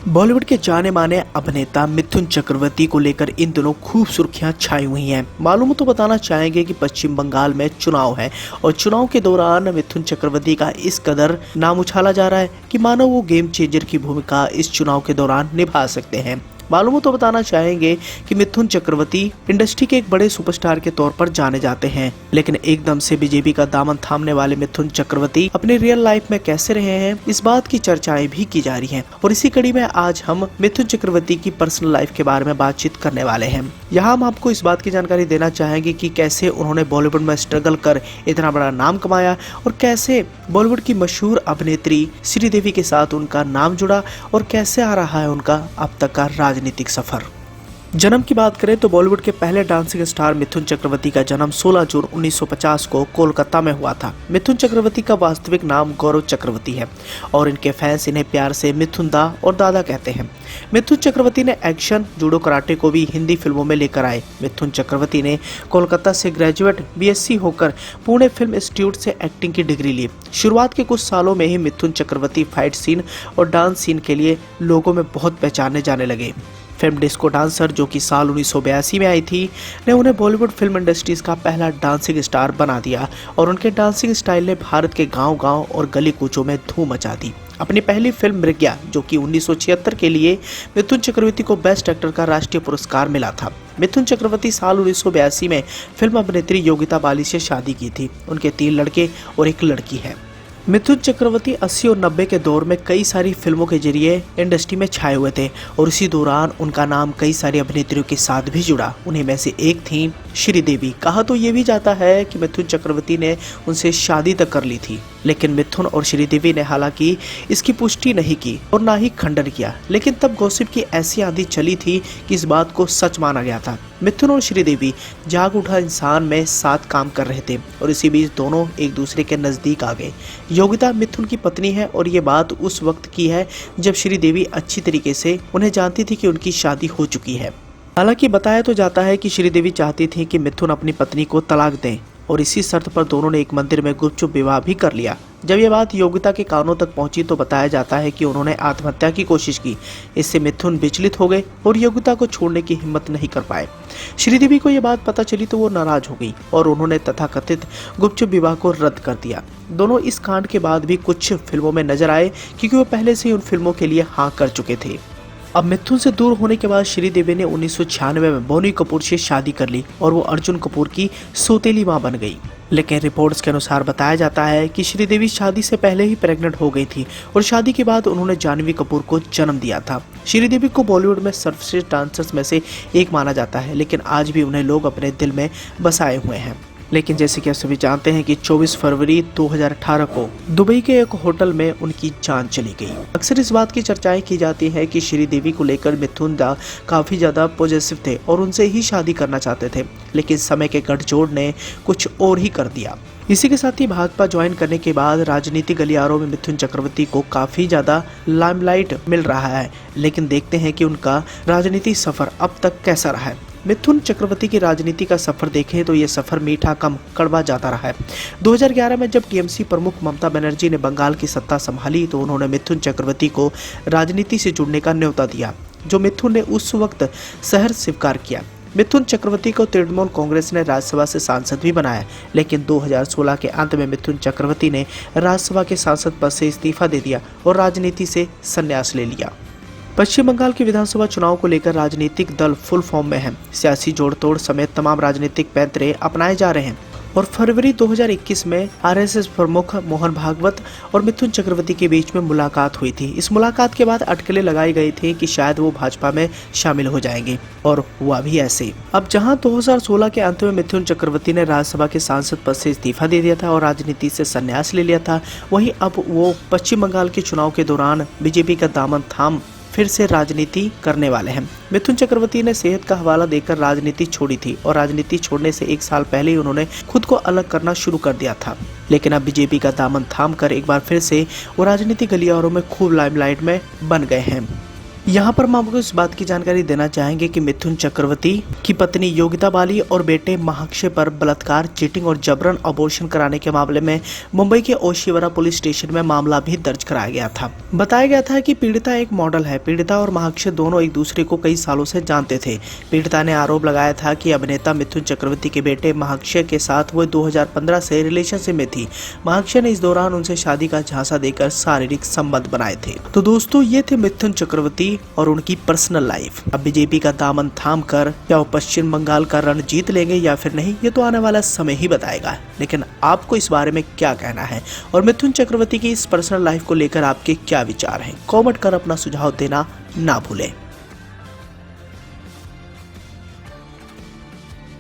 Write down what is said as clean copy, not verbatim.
बॉलीवुड के जाने माने अभिनेता मिथुन चक्रवर्ती को लेकर इन दिनों खूब सुर्खियां छाई हुई हैं। मालूम तो बताना चाहेंगे कि पश्चिम बंगाल में चुनाव है और चुनाव के दौरान मिथुन चक्रवर्ती का इस कदर नाम उछाला जा रहा है कि मानो वो गेम चेंजर की भूमिका इस चुनाव के दौरान निभा सकते हैं। मालूम तो बताना चाहेंगे कि मिथुन चक्रवर्ती इंडस्ट्री के एक बड़े सुपरस्टार के तौर पर जाने जाते हैं, लेकिन एकदम से बीजेपी का दामन थामने वाले मिथुन चक्रवर्ती अपनी रियल लाइफ में कैसे रहे हैं, इस बात की चर्चाएं भी की जा रही हैं। और इसी कड़ी में आज हम मिथुन चक्रवर्ती की पर्सनल लाइफ के बारे में बातचीत करने वाले हैं। यहाँ हम आपको इस बात की जानकारी देना चाहेंगे कि कैसे उन्होंने बॉलीवुड में स्ट्रगल कर इतना बड़ा नाम कमाया और कैसे बॉलीवुड की मशहूर अभिनेत्री श्रीदेवी के साथ उनका नाम जुड़ा और कैसे आ रहा है उनका अब तक का राजनीतिक सफर। जन्म की बात करें तो बॉलीवुड के पहले डांसिंग स्टार मिथुन चक्रवर्ती का जन्म 16 जून 1950 को कोलकाता में हुआ था। मिथुन चक्रवर्ती का वास्तविक नाम गौरव चक्रवर्ती है और इनके फैंस इन्हें प्यार से मिथुन दा और दादा कहते हैं। मिथुन चक्रवर्ती ने एक्शन, जूडो, कराटे को भी हिंदी फिल्मों में लेकर आए। मिथुन चक्रवर्ती ने कोलकाता से ग्रेजुएट बीएससी होकर पुणे फिल्म इंस्टीट्यूट से एक्टिंग की डिग्री ली। शुरुआत के कुछ सालों में ही मिथुन चक्रवर्ती फाइट सीन और डांस सीन के लिए लोगों में बहुत पहचाने जाने लगे। फिल्म डिस्को डांसर, जो कि साल 1982 में आई थी, ने उन्हें बॉलीवुड फिल्म इंडस्ट्रीज का पहला डांसिंग स्टार बना दिया और उनके डांसिंग स्टाइल ने भारत के गांव-गांव और गली कूचों में धूम मचा दी। अपनी पहली फिल्म मृग्या, जो कि 1976 के लिए मिथुन चक्रवर्ती को बेस्ट एक्टर का राष्ट्रीय पुरस्कार मिला था। मिथुन चक्रवर्ती साल 1982 में फिल्म अभिनेत्री योगिता बाली से शादी की थी। उनके 3 लड़के और 1 लड़की है। मिथुन चक्रवर्ती 80 और 90 के दौर में कई सारी फिल्मों के जरिए इंडस्ट्री में छाए हुए थे और इसी दौरान उनका नाम कई सारी अभिनेत्रियों के साथ भी जुड़ा। उन्हीं में से एक थी श्रीदेवी। कहा तो ये भी जाता है कि मिथुन चक्रवर्ती ने उनसे शादी तक कर ली थी, लेकिन मिथुन और श्रीदेवी ने हालांकि इसकी पुष्टि नहीं की और ना ही खंडन किया। लेकिन तब गॉसिप की ऐसी आंधी चली थी कि इस बात को सच माना गया था। मिथुन और श्रीदेवी जाग उठा इंसान में साथ काम कर रहे थे और इसी बीच दोनों एक दूसरे के नजदीक आ गए। योगिता मिथुन की पत्नी है और ये बात उस वक्त की है जब श्रीदेवी अच्छी तरीके से उन्हें जानती थी कि उनकी शादी हो चुकी है। हालांकि बताया तो जाता है कि श्रीदेवी चाहती थी कि मिथुन अपनी पत्नी को तलाक दें और इसी शर्त पर दोनों ने एक मंदिर में गुपचुप विवाह भी कर लिया। जब यह बात योगिता के कानों तक पहुंची तो बताया जाता है कि उन्होंने आत्महत्या की कोशिश की। इससे मिथुन विचलित हो गए और योगिता को छोड़ने की हिम्मत नहीं कर पाए। श्रीदेवी को यह बात पता चली तो वो नाराज हो गई और उन्होंने तथाकथित गुपचुप विवाह को रद्द कर दिया। दोनों इस कांड के बाद भी कुछ फिल्मों में नजर आए क्योंकि वो पहले से ही उन फिल्मों के लिए हाँ कर चुके थे। अब मिथुन से दूर होने के बाद श्रीदेवी ने 1996 में बोनी कपूर से शादी कर ली और वो अर्जुन कपूर की सौतेली मां बन गई। लेकिन रिपोर्ट्स के अनुसार बताया जाता है कि श्रीदेवी शादी से पहले ही प्रेग्नेंट हो गई थी और शादी के बाद उन्होंने जानवी कपूर को जन्म दिया था। श्रीदेवी को बॉलीवुड में सर्वश्रेष्ठ डांसर्स में से एक माना जाता है, लेकिन आज भी उन्हें लोग अपने दिल में बसाए हुए हैं। लेकिन जैसे कि आप सभी जानते हैं कि 24 फरवरी 2018 को दुबई के एक होटल में उनकी जान चली गई। अक्सर इस बात की चर्चाएं की जाती हैं कि श्रीदेवी को लेकर मिथुन दा काफी ज्यादा पॉजिटिव थे और उनसे ही शादी करना चाहते थे, लेकिन समय के गठजोड़ ने कुछ और ही कर दिया। इसी के साथ ही भाजपा ज्वाइन करने के बाद राजनीतिक गलियारों में मिथुन चक्रवर्ती को काफी ज्यादा लाइमलाइट मिल रहा है, लेकिन देखते हैं कि उनका राजनीतिक सफर अब तक कैसा रहा है। मिथुन चक्रवर्ती की राजनीति का सफर देखें तो ये सफर मीठा कम कड़वा जाता रहा है। 2011 में जब टीएमसी प्रमुख ममता बनर्जी ने बंगाल की सत्ता संभाली तो उन्होंने मिथुन चक्रवर्ती को राजनीति से जुड़ने का न्योता दिया, जो मिथुन ने उस वक्त सहर्ष स्वीकार किया। मिथुन चक्रवर्ती को तृणमूल कांग्रेस ने राज्यसभा से सांसद भी बनाया, लेकिन 2016 के अंत में मिथुन चक्रवर्ती ने राज्यसभा के सांसद पद से इस्तीफा दे दिया और राजनीति से संन्यास ले लिया। पश्चिम बंगाल के विधानसभा चुनाव को लेकर राजनीतिक दल फुल फॉर्म में हैं। सियासी जोड़तोड़ समेत तमाम राजनीतिक पैंतरे अपनाए जा रहे हैं और फरवरी 2021 में आरएसएस प्रमुख मोहन भागवत और मिथुन चक्रवर्ती के बीच में मुलाकात हुई थी। इस मुलाकात के बाद अटकलें लगाई गई थी कि शायद वो भाजपा में शामिल हो जाएंगे और हुआ भी ऐसे। अब जहां 2016 के अंत में मिथुन चक्रवर्ती ने राज्यसभा के सांसद पद से इस्तीफा दे दिया था और राजनीति से संन्यास ले लिया था, वहीं अब वो पश्चिम बंगाल के चुनाव के दौरान बीजेपी का दामन थाम फिर से राजनीति करने वाले हैं। मिथुन चक्रवर्ती ने सेहत का हवाला देकर राजनीति छोड़ी थी और राजनीति छोड़ने से 1 साल पहले ही उन्होंने खुद को अलग करना शुरू कर दिया था, लेकिन अब बीजेपी का दामन थाम कर एक बार फिर से वो राजनीति गलियारों में खूब लाइमलाइट में बन गए हैं। यहाँ पर हम आपको इस बात की जानकारी देना चाहेंगे कि मिथुन चक्रवर्ती की पत्नी योगिता बाली और बेटे महाक्षय पर बलात्कार, चीटिंग और जबरन अबॉर्शन कराने के मामले में मुंबई के ओशिवरा पुलिस स्टेशन में मामला भी दर्ज कराया गया था। बताया गया था कि पीड़िता एक मॉडल है। पीड़िता और महाक्षय दोनों एक दूसरे को कई सालों से जानते थे। पीड़िता ने आरोप लगाया था कि अभिनेता मिथुन चक्रवर्ती के बेटे महाक्षय के साथ वो 2015 से रिलेशनशिप में थी। महाक्षय ने इस दौरान उनसे शादी का झांसा देकर शारीरिक संबंध बनाए थे। तो दोस्तों, ये थे मिथुन चक्रवर्ती और उनकी पर्सनल लाइफ। अब बीजेपी का दामन थाम कर क्या वो पश्चिम बंगाल का रण जीत लेंगे या फिर नहीं, ये तो आने वाला समय ही बताएगा। लेकिन आपको इस बारे में क्या कहना है और मिथुन चक्रवर्ती की इस पर्सनल लाइफ को लेकर आपके क्या विचार हैं? कमेंट कर अपना सुझाव देना ना भूलें।